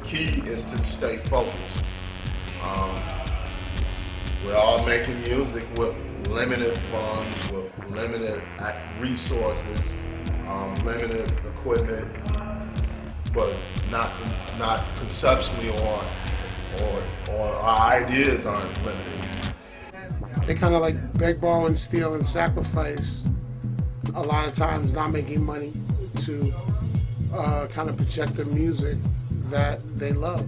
Key is to stay focused. We're all making music with limited funds, with limited resources, limited equipment, but not conceptually or our ideas aren't limited. They kind of like beg, borrow, and steal and sacrifice a lot of times not making money to kind of project the music that they love.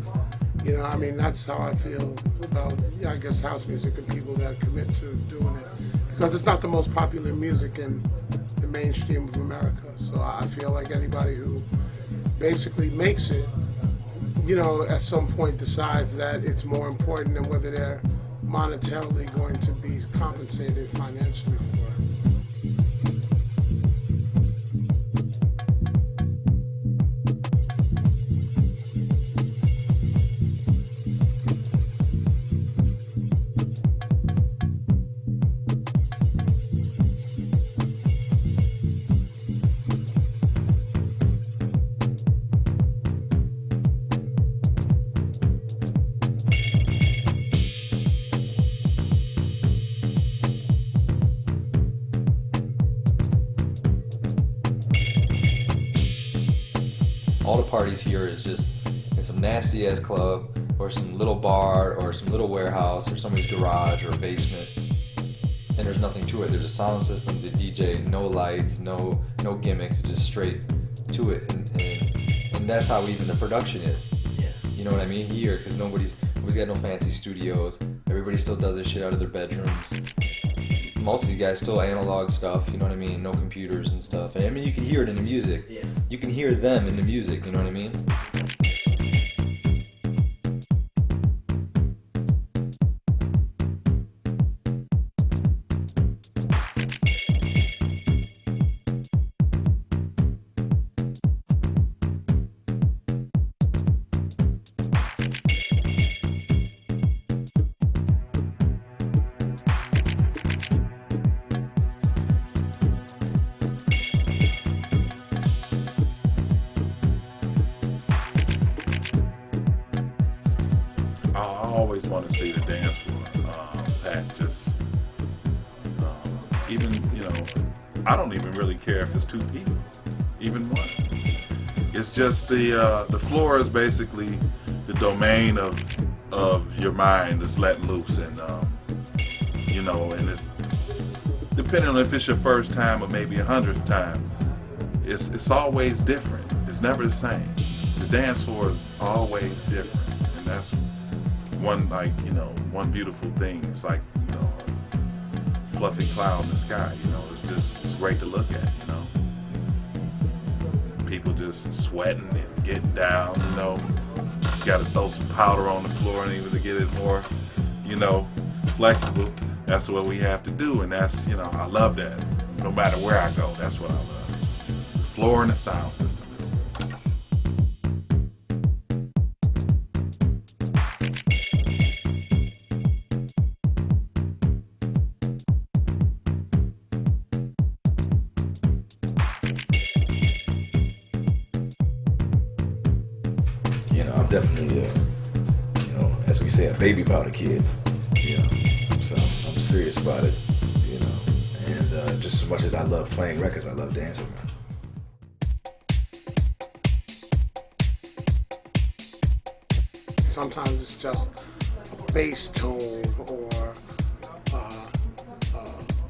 You know, I mean, that's how I feel about, I guess, house music and people that commit to doing it. Because it's not the most popular music in the mainstream of America. So I feel like anybody who basically makes it, you know, at some point decides that it's more important than whether they're monetarily going to be compensated financially for it. All the parties here is just in some nasty ass club or some little bar or some little warehouse or somebody's garage or basement, and there's nothing to it. There's a sound system, the DJ, no lights, no gimmicks, it's just straight to it, and that's how even the production is. Yeah. You know what I mean? Here, because Nobody's got no fancy studios. Everybody still does this shit out of their bedrooms. Most of you guys still analog stuff, you know what I mean? No computers and stuff. And I mean, you can hear it in the music. Yeah. You can hear them in the music, you know what I mean? I always want to see the dance floor. Pat, just even, I don't even really care if it's two people, even one. It's just the floor is basically the domain of your mind that's let loose, and and it's, depending on if it's your first time or maybe 100th time, it's always different. It's never the same. The dance floor is always different, and that's one beautiful thing. It's like, a fluffy cloud in the sky, it's great to look at, People just sweating and getting down, You gotta throw some powder on the floor and even to get it more, flexible. That's what we have to do, and that's, I love that. No matter where I go, that's what I love. The floor and the sound system. I'm definitely, as we say, a baby powder kid, so I'm serious about it, and just as much as I love playing records, I love dancing, man. Sometimes it's just a bass tone or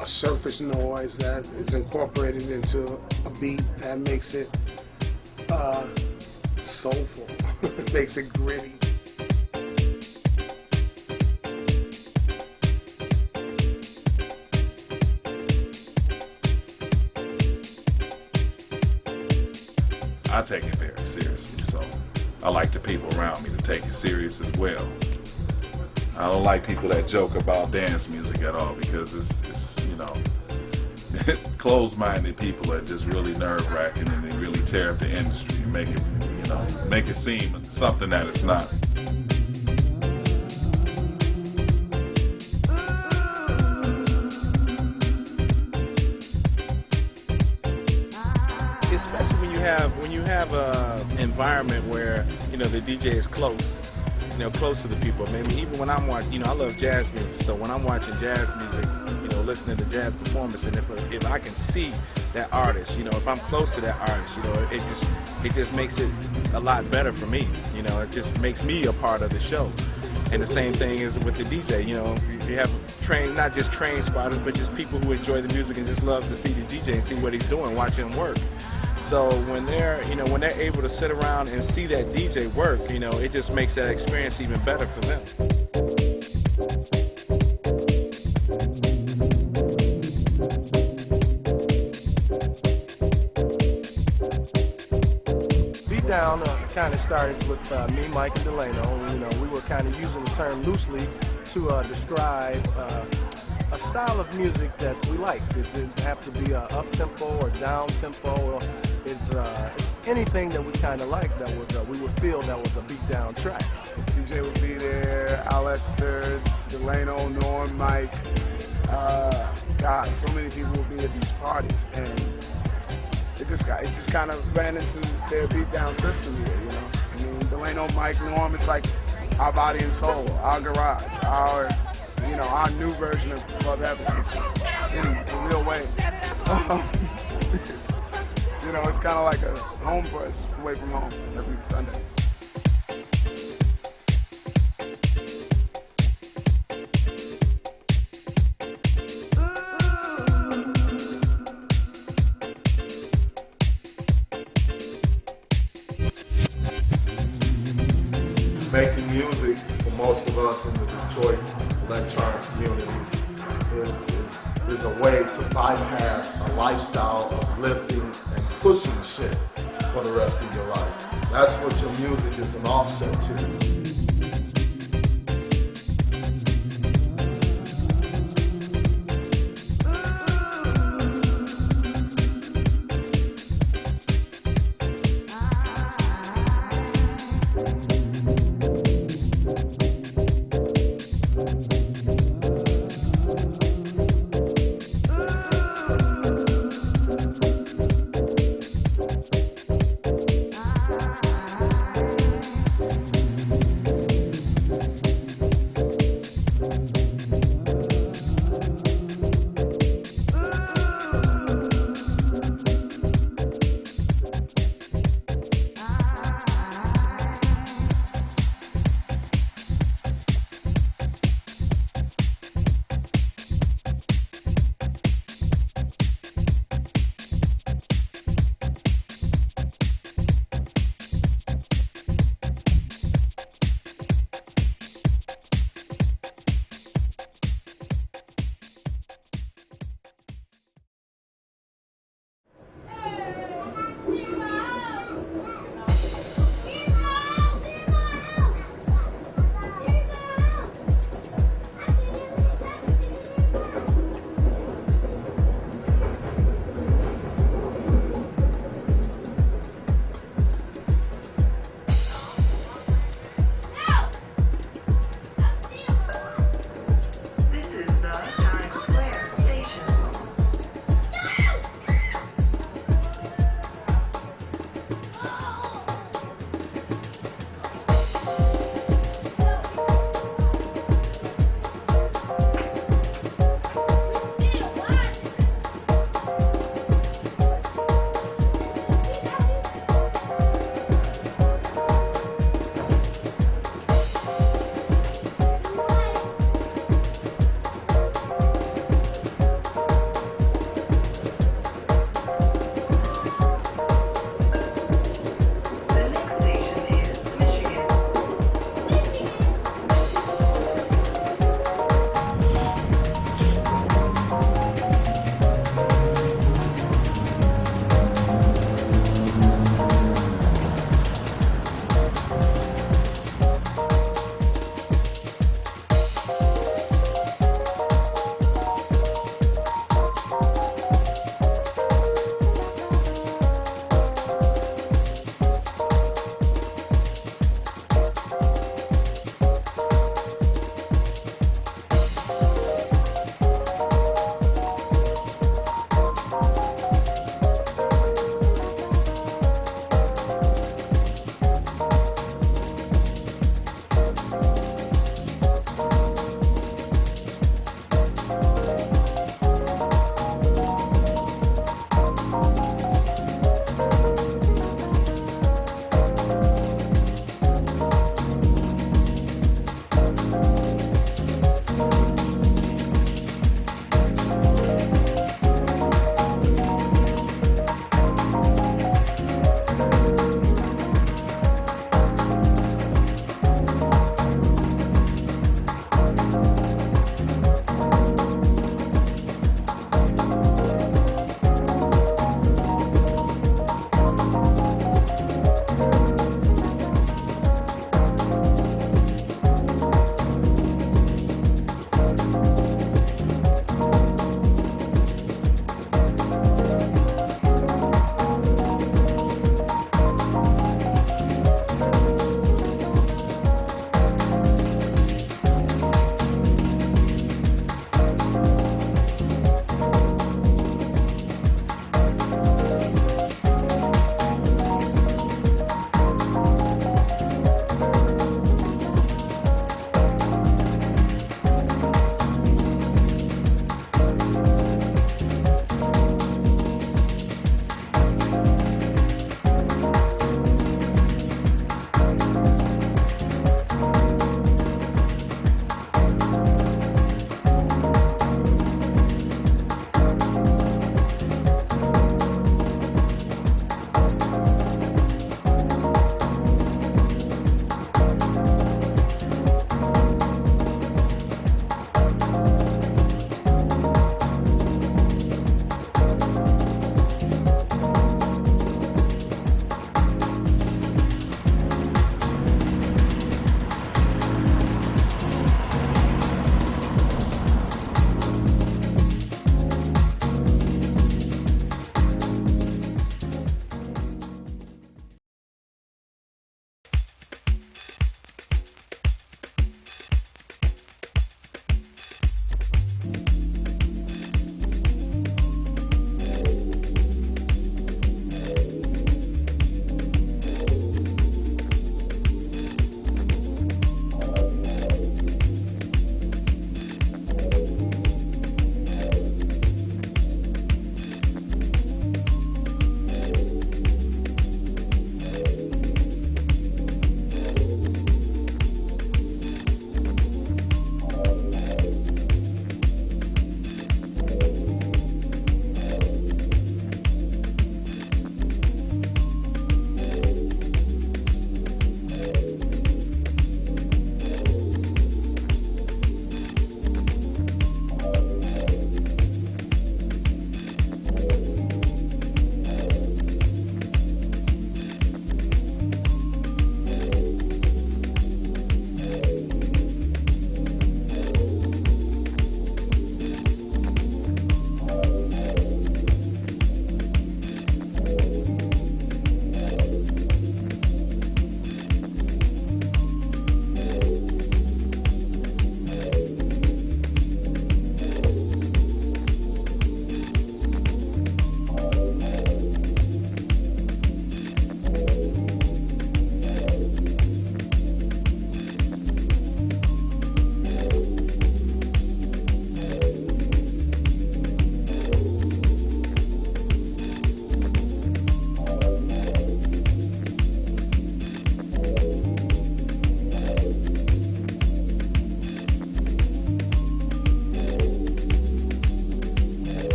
a surface noise that is incorporated into a beat that makes it soulful. It makes it gritty. I take it very seriously, so I like the people around me to take it serious as well. I don't like people that joke about dance music at all, because it's closed-minded people are just really nerve-wracking, and they really tear up the industry and make it seem something that it's not. Especially when you have a environment where the DJ is close, close to the people. Maybe even when I'm watching, I love jazz music, so when I'm watching jazz music, listening to jazz performance, and if I can see that artist, if I'm close to that artist, it just makes it a lot better for me. It just makes me a part of the show. And the same thing is with the DJ. You have not just trained spotters, but just people who enjoy the music and just love to see the DJ and see what he's doing, watch him work. So when they're able to sit around and see that DJ work, it just makes that experience even better for them. Beatdown kind of started with me, Mike, and Delano. We were kind of using the term loosely to describe a style of music that we liked. It didn't have to be up-tempo or down-tempo. It's anything that we kind of liked that was we would feel that was a beatdown track. DJ would be there, Alistair, Delano, Norm, Mike. God, so many people would be at these parties, and it just kind of ran into their beatdown system here, Delano, Mike, Norm, it's like our body and soul, our garage, our new version of Club Evidence in a real way. It's kind of like a home for us, away from home, every Sunday. Making music for for most of us in the Detroit electronic community is a way to bypass a lifestyle of lifting and pushing shit for the rest of your life. That's what your music is an offset to.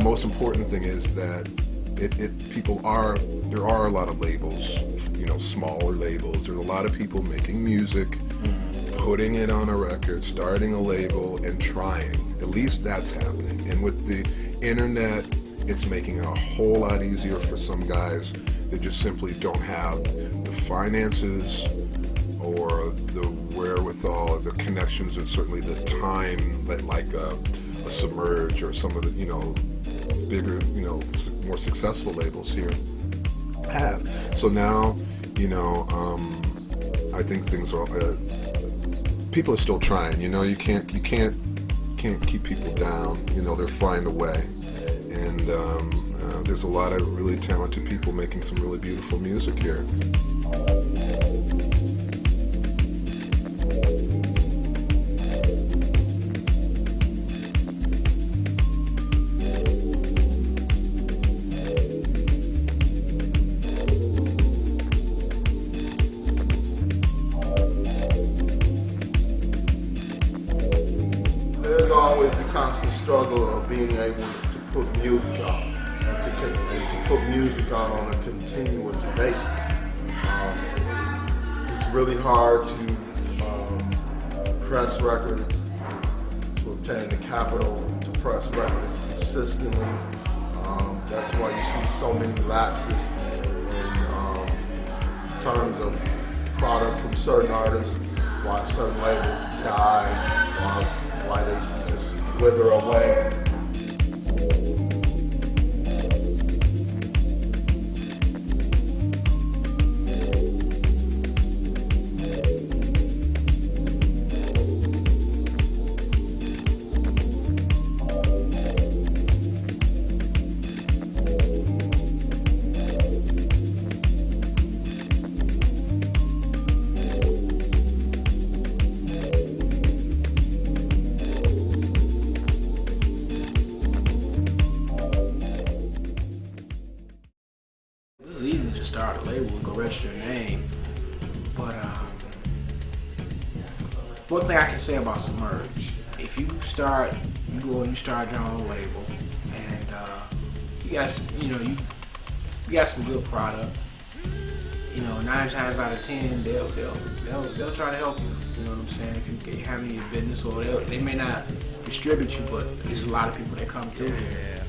most important thing is that there are a lot of labels, smaller labels. There's a lot of people making music, putting it on a record, starting a label, and trying. At least that's happening. And with the internet, it's making it a whole lot easier for some guys that just simply don't have the finances or the wherewithal, the connections, and certainly the time that like a Submerge or some of the, bigger, more successful labels here have. So now, I think things are, people are still trying, you can't keep people down, they're finding a way. And there's a lot of really talented people making some really beautiful music here. There's always the constant struggle of being able to put music out and to put music out on a continuous basis. It's really hard to press records, to obtain the capital to press records consistently. That's why you see so many lapses in terms of product from certain artists, why certain labels die, why they just wither away. One thing I can say about Submerge, if you start your own label, and you got some good product, 9 times out of 10 they'll try to help you. You know what I'm saying? If you get handle your business, or they may not distribute you, but there's a lot of people that come through here.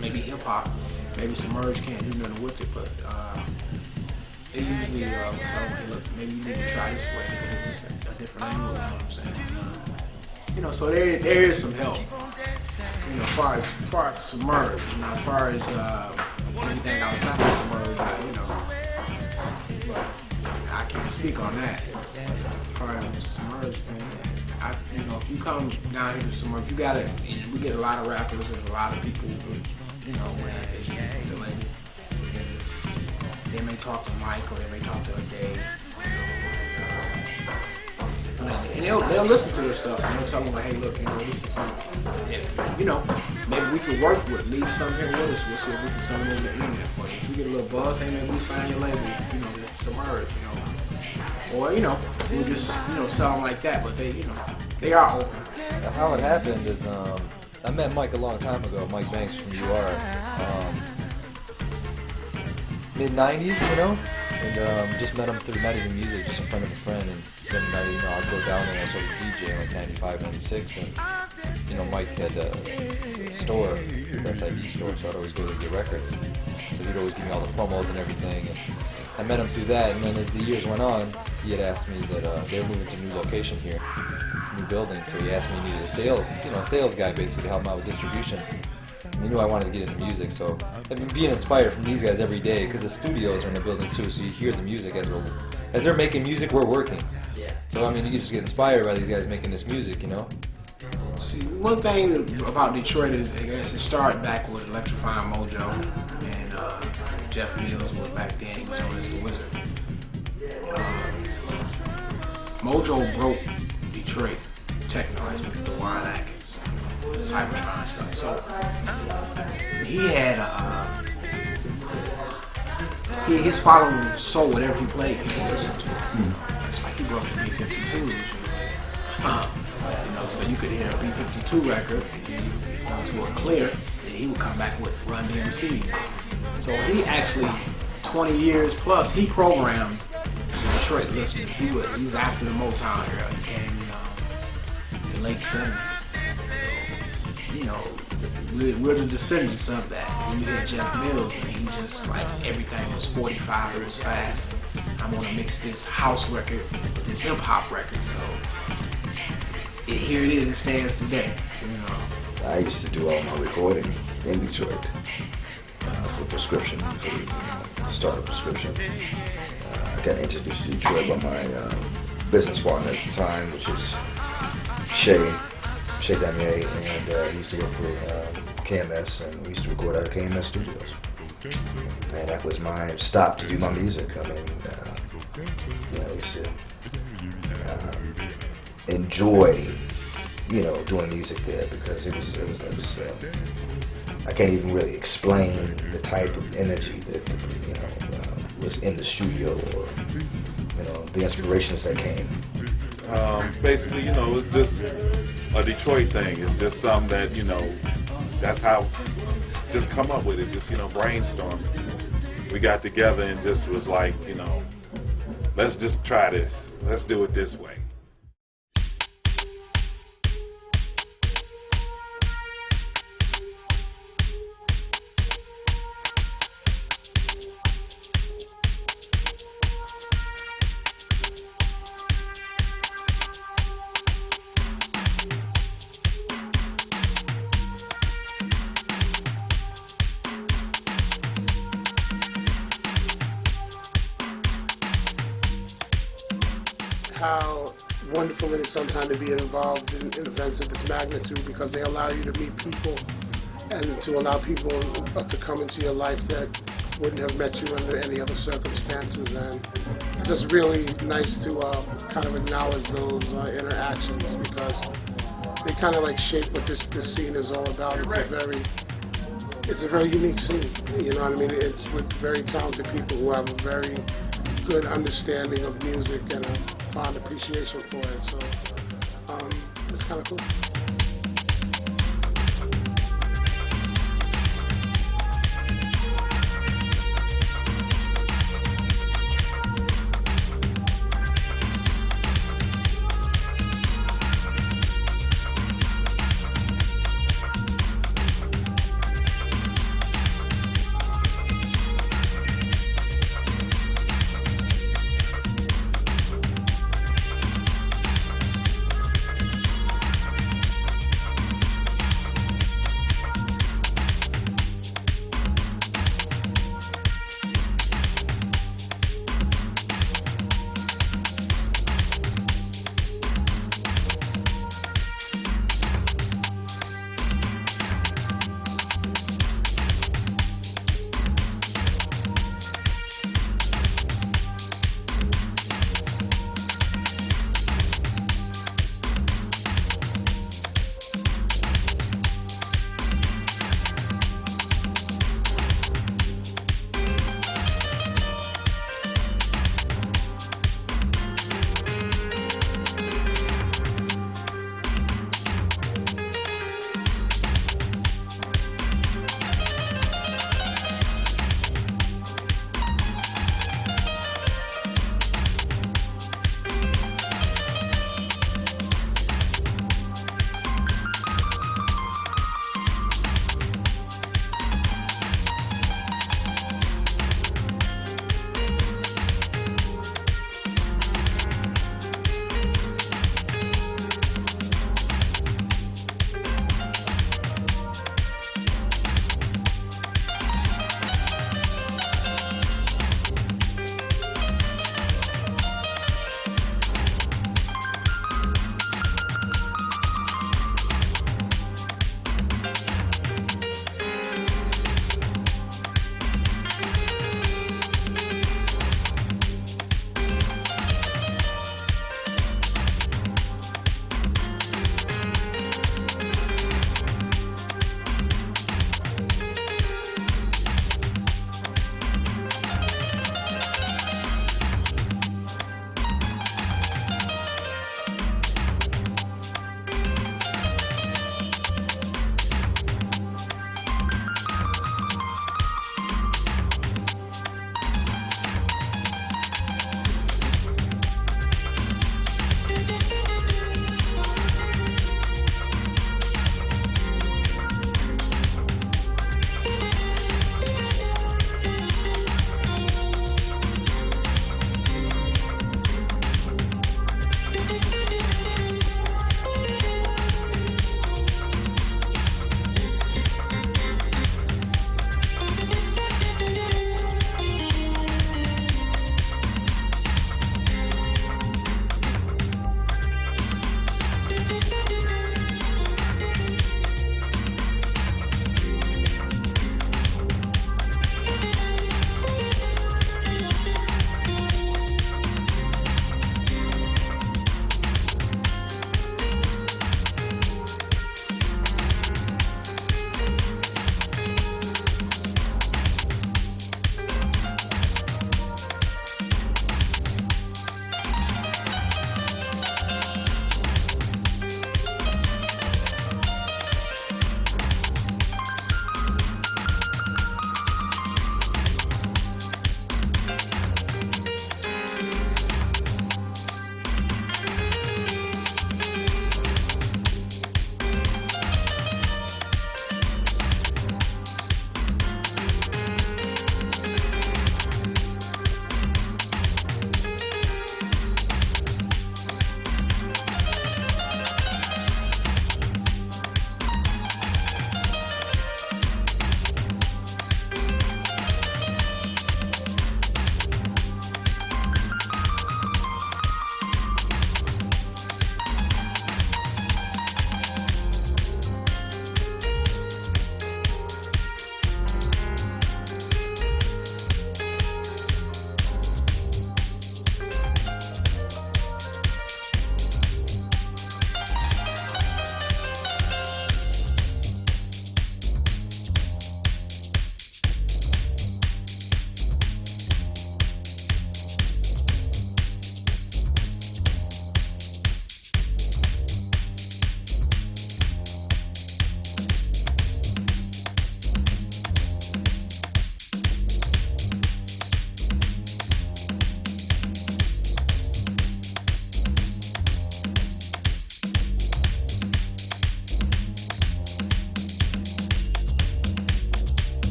Maybe hip hop, maybe Submerge can't do nothing with it, but they usually tell them, hey, look, maybe you need to try this way, because it's just a different angle. You know what I'm saying? So there is some help. As far as Submerge, as far as anything outside of Submerge, but I can't speak on that. As far as the Submerge thing, if you come down here to Submerge, we get a lot of rappers and a lot of people who, when they may talk to Mike or they may talk to a Dave, and they'll listen to their stuff and they'll tell them, hey, look, this is something, maybe we could work with, leave something here with us. We'll see if we can sell them over the internet for you. If you get a little buzz, hey, maybe we sign your label, Submerge, or we'll just sell them like that. But they are open. How it happened is I met Mike a long time ago, Mike Banks from UR. Mid-90s, and just met him through Not Even Music, just a friend of a friend, and then I'd go down there and I started DJing like 95, 96, and Mike had a store, an SID store, so I'd always go to get records, so he'd always give me all the promos and everything, and I met him through that, and then as the years went on, he had asked me that they were moving to a new location here, new building, so he asked me if he needed a sales guy basically to help him out with distribution. He knew I wanted to get into music, so I've been being inspired from these guys every day, because the studios are in the building too, so you hear the music as they're making music, we're working. Yeah. So you just get inspired by these guys making this music, See, one thing about Detroit is, I guess, it started back with Electrifying Mojo, and Jeff Mills was back then, he was known as the Wizard. Mojo broke Detroit techno-wise with the Warren Atkins, this Cybertron stuff. So he had his following sold whatever he played, people listened to it. It's like he broke the B-52s, so you could hear a B-52 record, and then you go to a clear, and he would come back with Run DMC. So he actually, 20 years plus, he programmed the Detroit listeners. He's after the Motown era. He came in the late 70s. So, we're the descendants of that. And you hear Jeff Mills, and he just, like, everything was 45, it was fast. I'm gonna mix this house record with this hip hop record, so here it is, it stands today. I used to do all my recording in Detroit for Prescription, for the start of Prescription. I got introduced to Detroit by my business partner at the time, which is Shay Damier, and he used to work for KMS, and we used to record out of KMS Studios. And that was my stop to do my music. I mean, I used to enjoy, doing music there because it was I can't even really explain the type of energy that, was in the studio, or, the inspirations that came. Basically, it's just a Detroit thing. It's just something that, that's how, just come up with it, just, brainstorm. We got together and just was like, let's just try this. Let's do it this way. How wonderful it is sometimes to be involved in events of this magnitude, because they allow you to meet people and to allow people to come into your life that wouldn't have met you under any other circumstances. And it's just really nice to kind of acknowledge those interactions, because they kind of like shape what this scene is all about. It's a very unique scene, you know what I mean? It's with very talented people who have a very good understanding of music and a fond appreciation for it. So it's kind of cool.